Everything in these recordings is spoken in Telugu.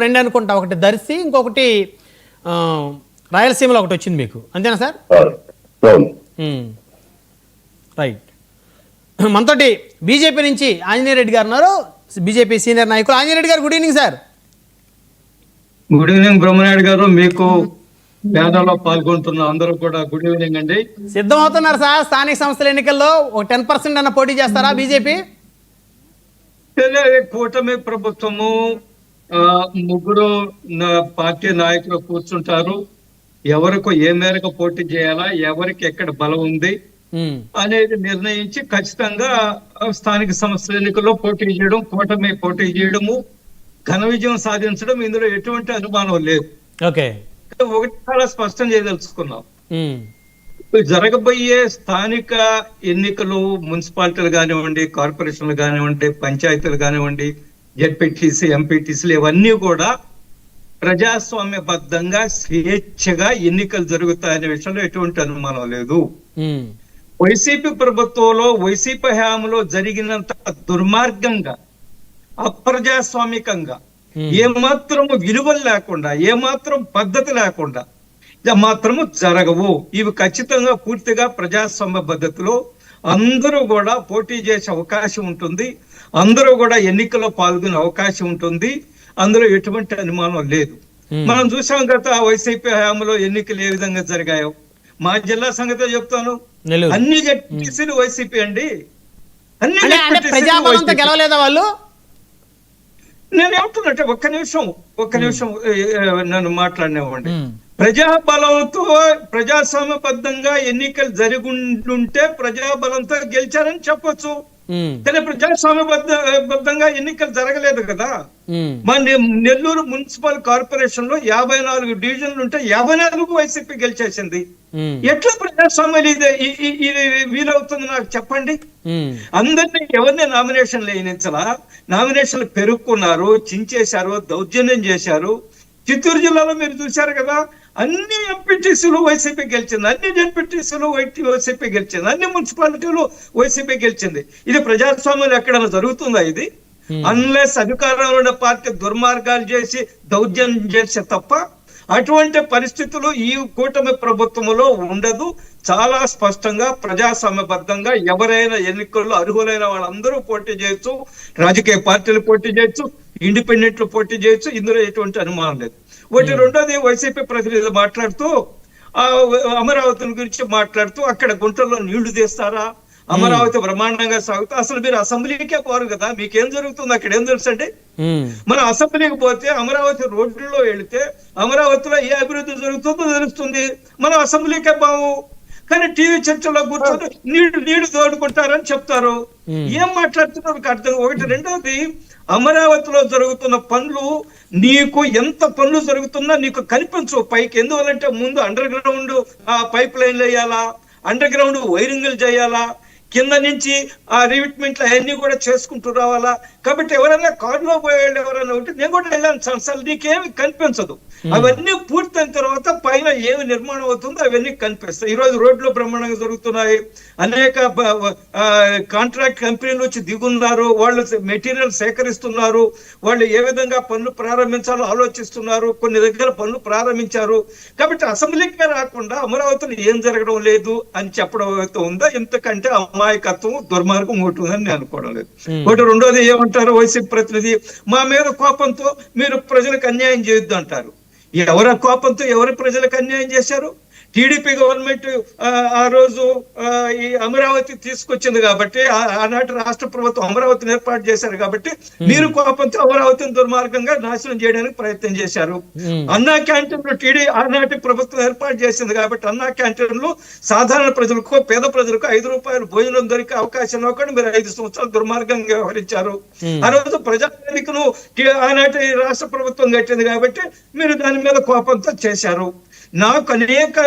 రెండు అనుకుంటా, ఒకటి దర్శి, ఇంకొకటి రాయలసీమలో ఒకటి వచ్చింది మీకు, అంతేనా సార్? రైట్. మనతోటి బీజేపీ నుంచి ఆంజనేయ రెడ్డి గారు ఉన్నారు, బీజేపీ సీనియర్ నాయకులు. ఆంజనేయ రెడ్డి గారు, good evening sir. Good evening Brahmanaidu గారు, మీకు పేదలో పాల్గొంటున్న అందరూ కూడా గుడ్ ఈవినింగ్ అండి. సిద్ధమవుతున్నారు సార్ స్థానిక సంస్థల ఎన్నికల్లో? ఒక 10% అన్న పోటీ చేస్తారా బీజేపీ? కూటమి ప్రభుత్వము ముగ్గురు పార్టీ నాయకులు కూర్చుంటారు. ఎవరికి ఏ మేరకు పోటీ చేయాలా, ఎవరికి ఎక్కడ బలం ఉంది అనేది నిర్ణయించి ఖచ్చితంగా స్థానిక సంస్థల ఎన్నికల్లో పోటీ చేయడం, కూటమి పోటీ చేయడము, ఘన విజయం సాధించడం, ఇందులో ఎటువంటి అనుమానం లేదు. ఒకటి చాలా స్పష్టం చేయదలుచుకున్నాం. జరగబోయే స్థానిక ఎన్నికలు, మున్సిపాలిటీలు కానివ్వండి, కార్పొరేషన్లు కానివ్వండి, పంచాయతీలు కానివ్వండి, జెడ్పీటీసీ, ఎంపీటీసీలు, ఇవన్నీ కూడా ప్రజాస్వామ్యబద్ధంగా స్వేచ్ఛగా ఎన్నికలు జరుగుతాయనే విషయంలో ఎటువంటి అనుమానం లేదు. వైసీపీ ప్రభుత్వంలో, వైసీపీ హయాంలో జరిగినంత దుర్మార్గంగా, అప్రజాస్వామికంగా, ఏమాత్రము విలువలు లేకుండా, ఏమాత్రం పద్ధతి లేకుండా మాత్రము జరగవు. ఇవి ఖచ్చితంగా పూర్తిగా ప్రజాస్వామ్య పద్ధతిలో అందరూ కూడా పోటీ చేసే అవకాశం ఉంటుంది, అందరూ కూడా ఎన్నికల్లో పాల్గొనే అవకాశం ఉంటుంది. అందులో ఎటువంటి అనుమానం లేదు. మనం చూసాం గత వైసీపీ హయాంలో ఎన్నికలు ఏ విధంగా జరిగాయో. మా జిల్లా సంగతి చెప్తాను, అన్ని జెడ్పీటీసీలు వైసీపీ అండి. అన్ని గెలవలేదా వాళ్ళు? నేను ఏమంటున్నట్టే, ఒక్క నిమిషం నన్ను మాట్లాడినవ్వండి. ప్రజాబలంతో ప్రజాస్వామ్యబద్ధంగా ఎన్నికలు జరుగుంటే ప్రజాబలంతో గెలిచారని చెప్పొచ్చు, కానీ ప్రజాస్వామ్యబద్ధంగా ఎన్నికలు జరగలేదు కదా. మా నెల్లూరు మున్సిపల్ కార్పొరేషన్ లో 54 డివిజన్లు ఉంటే 54 వైసీపీ గెలిచేసింది. ఎట్లా ప్రజాస్వామ్యం ఇది వీలవుతుంది నాకు చెప్పండి. అందరినీ ఎవరిని నామినేషన్లు వేయించలా, నామినేషన్లు పెరుక్కున్నారు, చించేశారు, దౌర్జన్యం చేశారు. చిత్తూరు జిల్లాలో మీరు చూశారు కదా, అన్ని ఎంపీటీసీలు వైసీపీ గెలిచింది, అన్ని జెడ్పీటీసీలు వైసీపీ గెలిచింది, అన్ని మున్సిపాలిటీలు వైసీపీ గెలిచింది. ఇది ప్రజాస్వామ్యం ఎక్కడైనా జరుగుతుందా? ఇది అన్లెస్ అధికారంలో ఉన్న పార్టీ దుర్మార్గాలు చేసి దౌర్జన్యం చేసే తప్ప అటువంటి పరిస్థితులు ఈ కూటమి ప్రభుత్వంలో ఉండదు. చాలా స్పష్టంగా ప్రజాస్వామ్యబద్ధంగా ఎవరైనా ఎన్నికల్లో అర్హులైన వాళ్ళందరూ పోటీ చేయొచ్చు, రాజకీయ పార్టీలు పోటీ చేయొచ్చు, ఇండిపెండెంట్లు పోటీ చేయొచ్చు. ఇందులో ఎటువంటి అనుమానం లేదు. ఒకటి. రెండోది, వైసీపీ ప్రతినిధులు మాట్లాడుతూ అమరావతి గురించి మాట్లాడుతూ అక్కడ గుంటల్లో నీళ్లు తీస్తారా, అమరావతి బ్రహ్మాండంగా సాగుతా, అసలు మీరు అసెంబ్లీకే పోరు కదా, మీకేం జరుగుతుంది అక్కడ ఏం తెలుసు అండి? మనం అసెంబ్లీకి పోతే అమరావతి రోడ్లలో వెళితే అమరావతిలో ఏ అభివృద్ధి జరుగుతుందో తెలుస్తుంది. మనం అసెంబ్లీకే బావు, కానీ టీవీ చర్చలో కూర్చొని నీళ్లు తోడుకుంటారని చెప్తారు. ఏం మాట్లాడుతున్నారు అర్థం. ఒకటి. రెండోది, అమరావతిలో జరుగుతున్న పనులు నీకు ఎంత పనులు జరుగుతున్నా నీకు కనిపించవు పైకి. ఎందువల్లంటే ముందు అండర్ గ్రౌండ్ పైప్ లైన్లు వేయాలా, అండర్ గ్రౌండ్ వైరింగ్లు చేయాలా, కింద నుంచి ఆ రివిట్మెంట్లు అవన్నీ కూడా చేసుకుంటూ రావాలా. కాబట్టి ఎవరైనా కారులో పోయేళ్ళు ఎవరైనా ఉంటే, నేను కూడా వెళ్ళాను సంస్థలు, నీకేమి కనిపించదు. అవన్నీ పూర్తయిన తర్వాత పైన ఏమి నిర్మాణం అవుతుందో అవన్నీ కనిపిస్తాయి. ఈ రోజు రోడ్లు బ్రహ్మాండంగా జరుగుతున్నాయి, అనేక కాంట్రాక్ట్ కంపెనీలు వచ్చి దిగున్నారు, వాళ్ళు మెటీరియల్ సేకరిస్తున్నారు, వాళ్ళు ఏ విధంగా పనులు ప్రారంభించాలో ఆలోచిస్తున్నారు, కొన్ని దగ్గర పనులు ప్రారంభించారు. కాబట్టి అసెంబ్లీకే రాకుండా అమరావతిలో ఏం జరగడం లేదు అని చెప్పడం అయితే ఉందా, ఇంతకంటే అమాయకత్వం, దుర్మార్గం ఉంటుందని నేను అనుకోవడం లేదు. ఒకటి. రెండోది, ఏమంటారు వైసీపీ ప్రతినిధి, మా మీద కోపంతో మీరు ప్రజలకు అన్యాయం చేయొద్దు అంటారు. ఎవరి కోపంతో ఎవరి ప్రజలకు అన్యాయం చేశారు? టీడీపీ గవర్నమెంట్ ఆ రోజు ఈ అమరావతి తీసుకొచ్చింది కాబట్టి, ఆనాటి రాష్ట్ర ప్రభుత్వం అమరావతిని ఏర్పాటు చేశారు కాబట్టి మీరు కోపంతో అమరావతిని దుర్మార్గంగా నాశనం చేయడానికి ప్రయత్నం చేశారు. అన్నా క్యాంటీన్లు ఆనాటి ప్రభుత్వం ఏర్పాటు చేసింది కాబట్టి అన్నా క్యాంటీన్లు సాధారణ ప్రజలకు, పేద ప్రజలకు 5 రూపాయలు భోజనం దొరికే అవకాశం ఇవ్వకుండా మీరు 5 సంవత్సరాలు దుర్మార్గంగా వ్యవహరించారు. ఆ రోజు ప్రజావేదికను ఆనాటి రాష్ట్ర ప్రభుత్వం కట్టింది కాబట్టి మీరు దాని మీద కోపంతో చేశారు. నాకు అనేక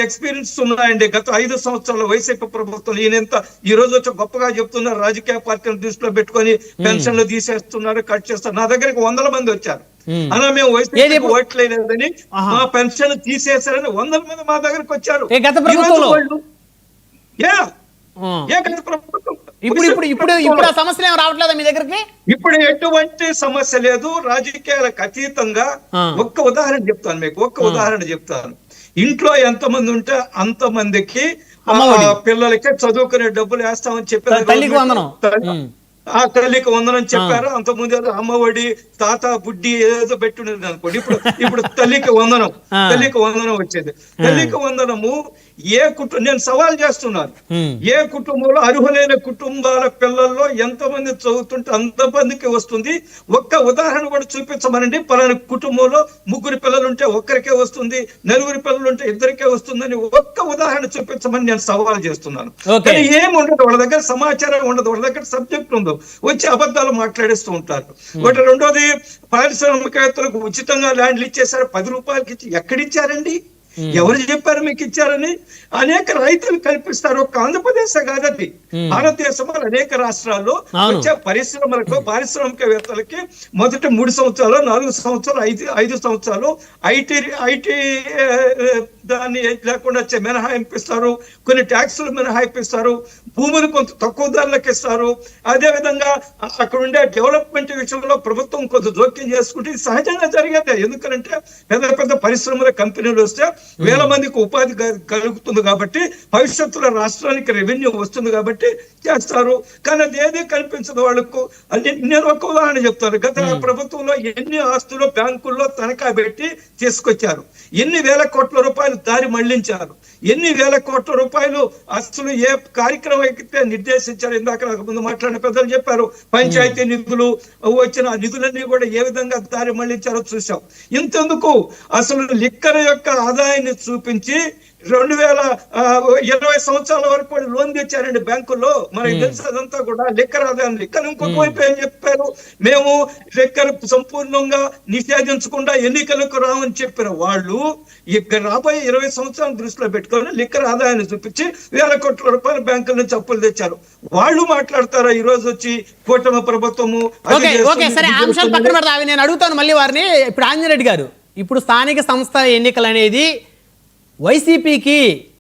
ఎక్స్పీరియన్స్ ఉన్నాయండి గత 5 సంవత్సరాల వైసీపీ ప్రభుత్వం. ఈయనంత ఈ రోజు వచ్చి గొప్పగా చెప్తున్నారు, రాజకీయ పార్టీలను దృష్టిలో పెట్టుకొని పెన్షన్లు తీసేస్తున్నారు, కట్ చేస్తారు. నా దగ్గరికి 100 మంది వచ్చారు, అలా మేము వైసీపీ ఓట్లేదని, మా పెన్షన్ తీసేశారని 100 మంది మా దగ్గరికి వచ్చారు. గత ప్రభుత్వం ఇప్పుడు ఇప్పుడు ఇప్పుడు ఇప్పుడు ఆ సమస్యలు ఏమి రావట్లేదా మీ దగ్గరికి? ఇప్పుడు ఎటువంటి సమస్య లేదు. రాజకీయాలకు అతీతంగా ఒక్క ఉదాహరణ చెప్తాను మీకు, ఒక్క ఉదాహరణ చెప్తాను. ఇంట్లో ఎంతమంది ఉంటే అంతమందికి పిల్లలకి చదువుకునే డబ్బులు వేస్తామని చెప్పారు. తల్లికి వందనం. తల్లికి వందనం చెప్పారు. అంతకుముందు అమ్మఒడి, తాత బుడ్డి ఏదో పెట్టున్నది అనుకోండి. ఇప్పుడు తల్లికి వందనం, తల్లికి వందనం వచ్చేది. తల్లికి వందనము ఏ కుటుంబం, నేను సవాల్ చేస్తున్నాను, ఏ కుటుంబంలో అర్హులైన కుటుంబాల పిల్లల్లో ఎంతమంది చదువుతుంటే అంతమందికి వస్తుంది. ఒక్క ఉదాహరణ కూడా చూపించమనండి. పలానా కుటుంబంలో 3 పిల్లలుంటే ఒక్కరికే వస్తుంది, 4 పిల్లలుంటే 2కే వస్తుందని ఒక్క ఉదాహరణ చూపించమని నేను సవాల్ చేస్తున్నాను. కానీ ఏమి ఉండదు, వాళ్ళ దగ్గర సమాచారం ఉండదు, వాళ్ళ దగ్గర సబ్జెక్ట్ ఉండదు, వచ్చి అబద్ధాలు మాట్లాడేస్తూ ఉంటారు. ఒకటి. రెండోది, పారిశ్రామికవేత్తలకు ఉచితంగా ల్యాండ్లు ఇచ్చేసారు, 10 రూపాయలకి ఇచ్చి. ఎక్కడిచ్చారండి? ఎవరు చెప్పారు మీకు ఇచ్చారని? అనేక రైతులు కల్పిస్తారు. ఒక ఆంధ్రప్రదేశ్ కాదండి, భారతదేశంలో అనేక రాష్ట్రాల్లో వచ్చే పరిశ్రమలకు, పారిశ్రామికవేత్తలకి మొదటి 3 సంవత్సరాలు, 4 సంవత్సరాలు, 5 సంవత్సరాలు ఐటీ దాన్ని లేకుండా వచ్చే మినహాయింపిస్తారు. కొన్ని ట్యాక్సులు మినహాయిపిస్తారు. భూములు కొంత తక్కువ ధరలకు ఇస్తారు. అదే విధంగా అక్కడ ఉండే డెవలప్మెంట్ విషయంలో ప్రభుత్వం కొంత జోక్యం చేసుకుంటే ఇది సహజంగా జరిగేదే. ఎందుకంటే పెద్ద పెద్ద పరిశ్రమల కంపెనీలు వస్తే వేల మందికి ఉపాధి కలుగుతుంది కాబట్టి, భవిష్యత్తులో రాష్ట్రానికి రెవెన్యూ వస్తుంది కాబట్టి చేస్తారు. కానీ అది ఏది కనిపించదు వాళ్ళకు. నేను ఒక ఉదాహరణ చెప్తాను. గత ప్రభుత్వంలో ఎన్ని ఆస్తులు బ్యాంకుల్లో తనఖా పెట్టి తీసుకొచ్చారు, ఎన్ని వేల కోట్ల రూపాయలు దారి మళ్లించారు, ఎన్ని వేల కోట్ల రూపాయలు అసలు ఏ కార్యక్రమం అయితే నిర్దేశించారు. ఇందాక నాకు ముందు మాట్లాడిన పెద్దలు చెప్పారు, పంచాయతీ నిధులు వచ్చిన ఆ నిధులన్నీ కూడా ఏ విధంగా దారి మళ్లించారో చూసాం. ఇంతెందుకు, అసలు లిక్కర్ యొక్క ఆదాయాన్ని చూపించి 2020 సంవత్సరాల వరకు లోన్ తెచ్చారండి బ్యాంకుల్లో. మనకి తెలిసి అదంతా కూడా లిక్కర్ ఆదాయాన్ని. కానీ ఇంకొక వైపు ఏం చెప్పారు, మేము లిక్కర్ సంపూర్ణంగా నిషేధించకుండా ఎన్నికలకు రామని చెప్పిన వాళ్ళు ఇక్కడ రాబోయే 20 సంవత్సరాల దృష్టిలో పెట్టుకొని లిక్కర్ ఆదాయాన్ని చూపించి వేల కోట్ల రూపాయలు బ్యాంకుల నుంచి అప్పులు తెచ్చారు. వాళ్ళు మాట్లాడతారా ఈ రోజు వచ్చి కూటమి ప్రభుత్వము? సరే, అంశాలు పక్కన పెడతా. అవి నేను అడుగుతాను మళ్ళీ వారిని. ఇప్పుడు ఆంజనేయుడు గారు, ఇప్పుడు స్థానిక సంస్థల ఎన్నికలు అనేది వైసీపీకి